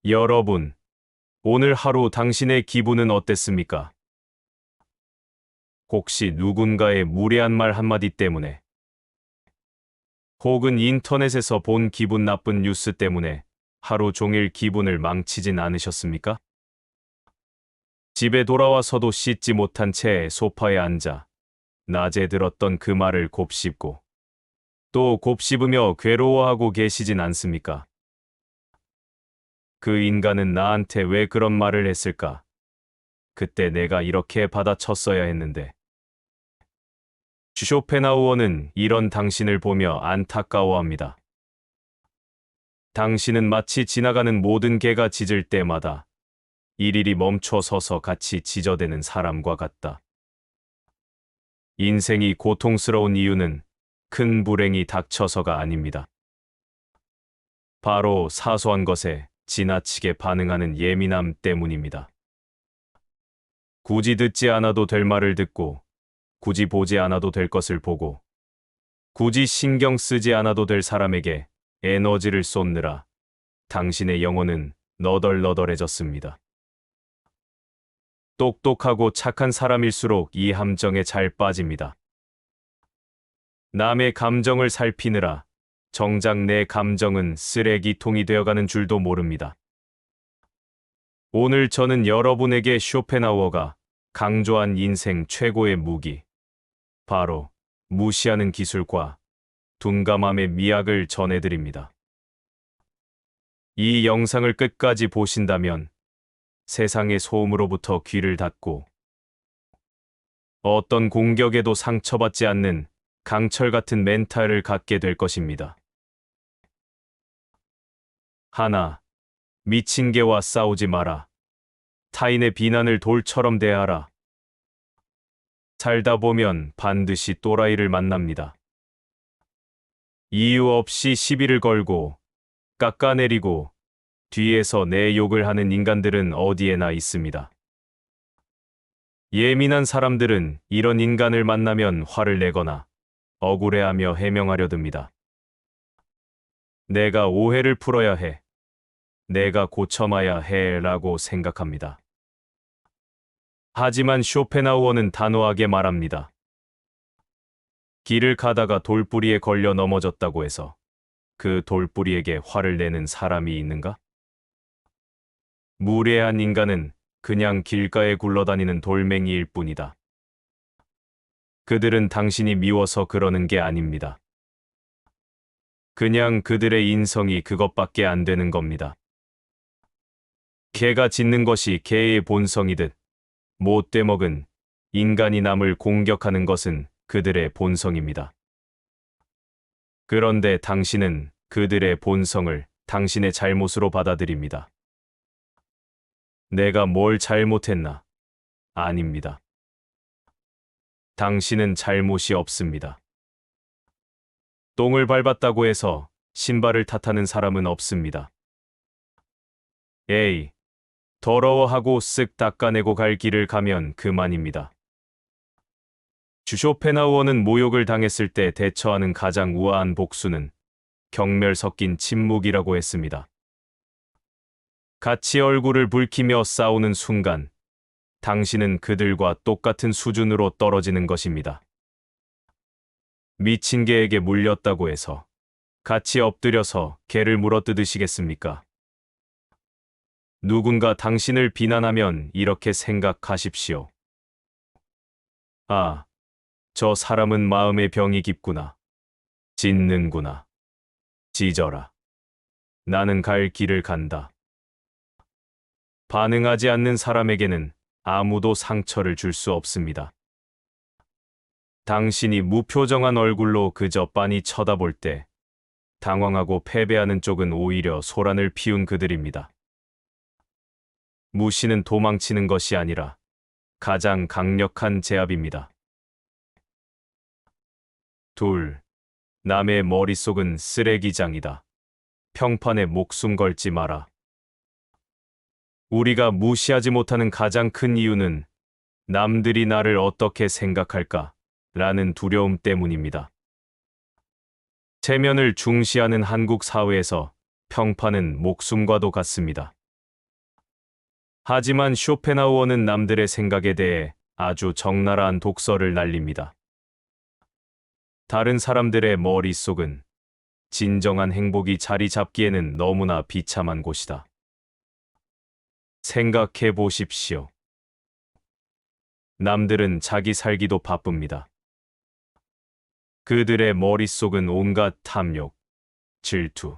여러분, 오늘 하루 당신의 기분은 어땠습니까? 혹시 누군가의 무례한 말 한마디 때문에, 혹은 인터넷에서 본 기분 나쁜 뉴스 때문에 하루 종일 기분을 망치진 않으셨습니까? 집에 돌아와서도 씻지 못한 채 소파에 앉아 낮에 들었던 그 말을 곱씹고 또 곱씹으며 괴로워하고 계시진 않습니까? 그 인간은 나한테 왜 그런 말을 했을까? 그때 내가 이렇게 받아쳤어야 했는데. 쇼펜하우어는 이런 당신을 보며 안타까워합니다. 당신은 마치 지나가는 모든 개가 짖을 때마다 일일이 멈춰 서서 같이 짖어대는 사람과 같다. 인생이 고통스러운 이유는 큰 불행이 닥쳐서가 아닙니다. 바로 사소한 것에 지나치게 반응하는 예민함 때문입니다. 굳이 듣지 않아도 될 말을 듣고, 굳이 보지 않아도 될 것을 보고, 굳이 신경 쓰지 않아도 될 사람에게 에너지를 쏟느라 당신의 영혼은 너덜너덜해졌습니다. 똑똑하고 착한 사람일수록 이 함정에 잘 빠집니다. 남의 감정을 살피느라 정작 내 감정은 쓰레기통이 되어가는 줄도 모릅니다. 오늘 저는 여러분에게 쇼펜하우어가 강조한 인생 최고의 무기, 바로 무시하는 기술과 둔감함의 미학을 전해드립니다. 이 영상을 끝까지 보신다면 세상의 소음으로부터 귀를 닫고 어떤 공격에도 상처받지 않는 강철 같은 멘탈을 갖게 될 것입니다. 하나, 미친 개와 싸우지 마라. 타인의 비난을 돌처럼 대하라. 살다 보면 반드시 또라이를 만납니다. 이유 없이 시비를 걸고 깎아내리고 뒤에서 내 욕을 하는 인간들은 어디에나 있습니다. 예민한 사람들은 이런 인간을 만나면 화를 내거나 억울해하며 해명하려 듭니다. 내가 오해를 풀어야 해. 내가 고쳐마야 해 라고 생각합니다. 하지만 쇼펜하우어는 단호하게 말합니다. 길을 가다가 돌뿌리에 걸려 넘어졌다고 해서 그 돌뿌리에게 화를 내는 사람이 있는가? 무례한 인간은 그냥 길가에 굴러다니는 돌멩이일 뿐이다. 그들은 당신이 미워서 그러는 게 아닙니다. 그냥 그들의 인성이 그것밖에 안 되는 겁니다. 개가 짖는 것이 개의 본성이듯 못돼 먹은 인간이 남을 공격하는 것은 그들의 본성입니다. 그런데 당신은 그들의 본성을 당신의 잘못으로 받아들입니다. 내가 뭘 잘못했나? 아닙니다. 당신은 잘못이 없습니다. 똥을 밟았다고 해서 신발을 탓하는 사람은 없습니다. 에이, 더러워하고 쓱 닦아내고 갈 길을 가면 그만입니다. 쇼펜하우어는 모욕을 당했을 때 대처하는 가장 우아한 복수는 경멸 섞인 침묵이라고 했습니다. 같이 얼굴을 붉히며 싸우는 순간, 당신은 그들과 똑같은 수준으로 떨어지는 것입니다. 미친 개에게 물렸다고 해서 같이 엎드려서 개를 물어뜯으시겠습니까? 누군가 당신을 비난하면 이렇게 생각하십시오. 아, 저 사람은 마음의 병이 깊구나. 짖는구나. 짖어라. 나는 갈 길을 간다. 반응하지 않는 사람에게는 아무도 상처를 줄 수 없습니다. 당신이 무표정한 얼굴로 그저 빤히 쳐다볼 때 당황하고 패배하는 쪽은 오히려 소란을 피운 그들입니다. 무시는 도망치는 것이 아니라 가장 강력한 제압입니다. 둘, 남의 머릿속은 쓰레기장이다. 평판에 목숨 걸지 마라. 우리가 무시하지 못하는 가장 큰 이유는 남들이 나를 어떻게 생각할까? 라는 두려움 때문입니다. 체면을 중시하는 한국 사회에서 평판은 목숨과도 같습니다. 하지만 쇼펜하우어는 남들의 생각에 대해 아주 적나라한 독설을 날립니다. 다른 사람들의 머릿속은 진정한 행복이 자리 잡기에는 너무나 비참한 곳이다. 생각해 보십시오. 남들은 자기 살기도 바쁩니다. 그들의 머릿속은 온갖 탐욕, 질투,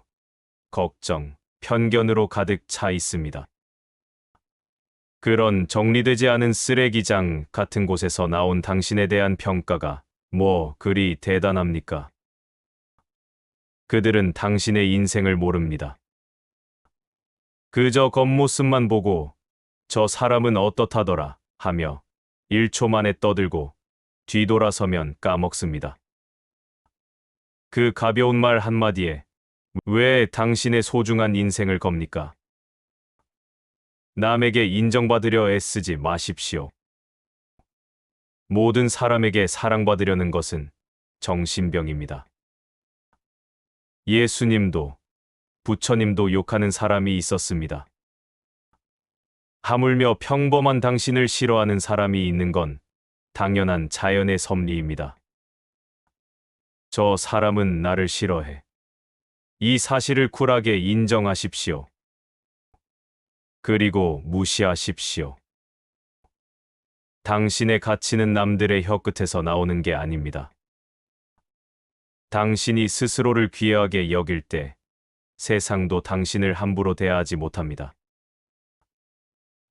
걱정, 편견으로 가득 차 있습니다. 그런 정리되지 않은 쓰레기장 같은 곳에서 나온 당신에 대한 평가가 뭐 그리 대단합니까? 그들은 당신의 인생을 모릅니다. 그저 겉모습만 보고 저 사람은 어떻다더라 하며 1초 만에 떠들고 뒤돌아서면 까먹습니다. 그 가벼운 말 한마디에 왜 당신의 소중한 인생을 겁니까? 남에게 인정받으려 애쓰지 마십시오. 모든 사람에게 사랑받으려는 것은 정신병입니다. 예수님도 부처님도 욕하는 사람이 있었습니다. 하물며 평범한 당신을 싫어하는 사람이 있는 건 당연한 자연의 섭리입니다. 저 사람은 나를 싫어해. 이 사실을 쿨하게 인정하십시오. 그리고 무시하십시오. 당신의 가치는 남들의 혀끝에서 나오는 게 아닙니다. 당신이 스스로를 귀하게 여길 때 세상도 당신을 함부로 대하지 못합니다.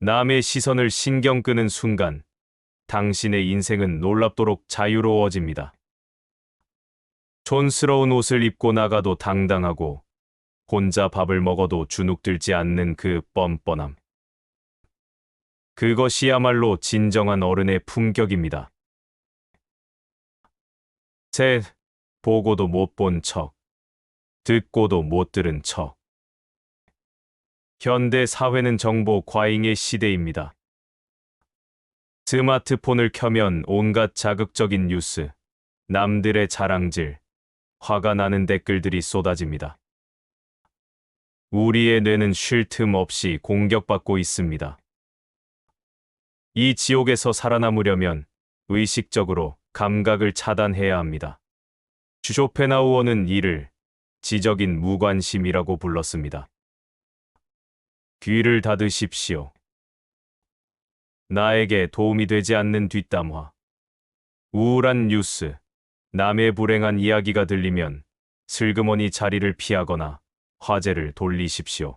남의 시선을 신경 끄는 순간 당신의 인생은 놀랍도록 자유로워집니다. 촌스러운 옷을 입고 나가도 당당하고 혼자 밥을 먹어도 주눅들지 않는 그 뻔뻔함. 그것이야말로 진정한 어른의 품격입니다. 셋, 보고도 못 본 척, 듣고도 못 들은 척. 현대 사회는 정보 과잉의 시대입니다. 스마트폰을 켜면 온갖 자극적인 뉴스, 남들의 자랑질, 화가 나는 댓글들이 쏟아집니다. 우리의 뇌는 쉴 틈 없이 공격받고 있습니다. 이 지옥에서 살아남으려면 의식적으로 감각을 차단해야 합니다. 쇼펜하우어는 이를 지적인 무관심이라고 불렀습니다. 귀를 닫으십시오. 나에게 도움이 되지 않는 뒷담화, 우울한 뉴스, 남의 불행한 이야기가 들리면 슬그머니 자리를 피하거나 화제를 돌리십시오.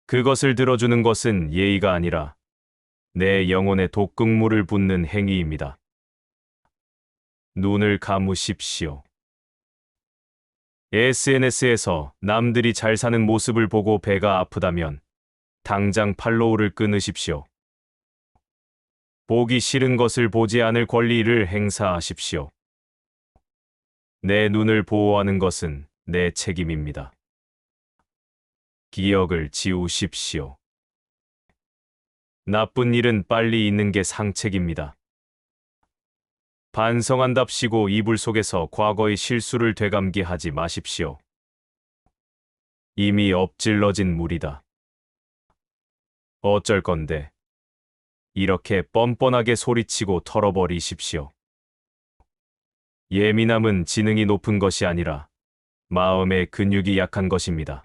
그것을 들어주는 것은 예의가 아니라 내 영혼에 독극물을 붓는 행위입니다. 눈을 감으십시오. SNS에서 남들이 잘 사는 모습을 보고 배가 아프다면 당장 팔로우를 끊으십시오. 보기 싫은 것을 보지 않을 권리를 행사하십시오. 내 눈을 보호하는 것은 내 책임입니다. 기억을 지우십시오. 나쁜 일은 빨리 잊는 게 상책입니다. 반성한답시고 이불 속에서 과거의 실수를 되감기하지 마십시오. 이미 엎질러진 물이다. 어쩔 건데. 이렇게 뻔뻔하게 소리치고 털어버리십시오. 예민함은 지능이 높은 것이 아니라 마음의 근육이 약한 것입니다.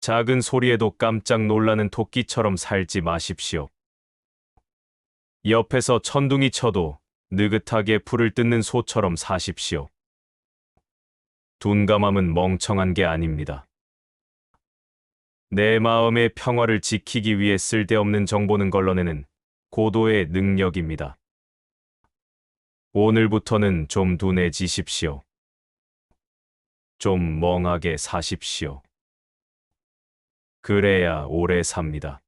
작은 소리에도 깜짝 놀라는 토끼처럼 살지 마십시오. 옆에서 천둥이 쳐도 느긋하게 풀을 뜯는 소처럼 사십시오. 둔감함은 멍청한 게 아닙니다. 내 마음의 평화를 지키기 위해 쓸데없는 정보는 걸러내는 고도의 능력입니다. 오늘부터는 좀 둔해지십시오. 좀 멍하게 사십시오. 그래야 오래 삽니다.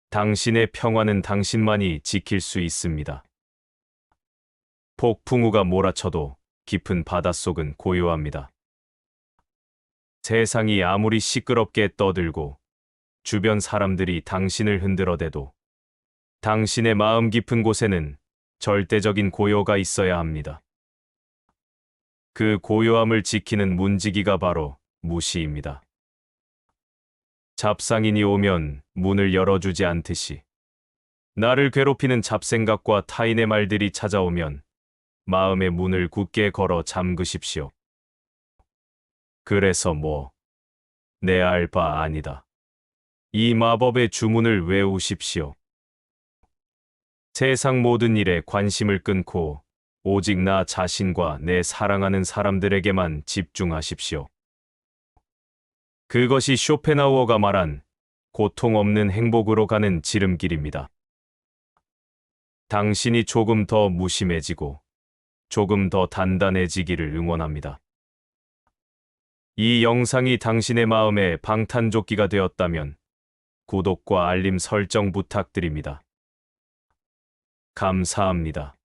당신의 평화는 당신만이 지킬 수 있습니다. 폭풍우가 몰아쳐도 깊은 바닷속은 고요합니다. 세상이 아무리 시끄럽게 떠들고 주변 사람들이 당신을 흔들어대도 당신의 마음 깊은 곳에는 절대적인 고요가 있어야 합니다. 그 고요함을 지키는 문지기가 바로 무시입니다. 잡상인이 오면 문을 열어주지 않듯이 나를 괴롭히는 잡생각과 타인의 말들이 찾아오면 마음의 문을 굳게 걸어 잠그십시오. 그래서 내 알 바 아니다. 이 마법의 주문을 외우십시오. 세상 모든 일에 관심을 끊고 오직 나 자신과 내 사랑하는 사람들에게만 집중하십시오. 그것이 쇼펜하우어가 말한 고통 없는 행복으로 가는 지름길입니다. 당신이 조금 더 무심해지고 조금 더 단단해지기를 응원합니다. 이 영상이 당신의 마음에 방탄조끼가 되었다면 구독과 알림 설정 부탁드립니다. 감사합니다.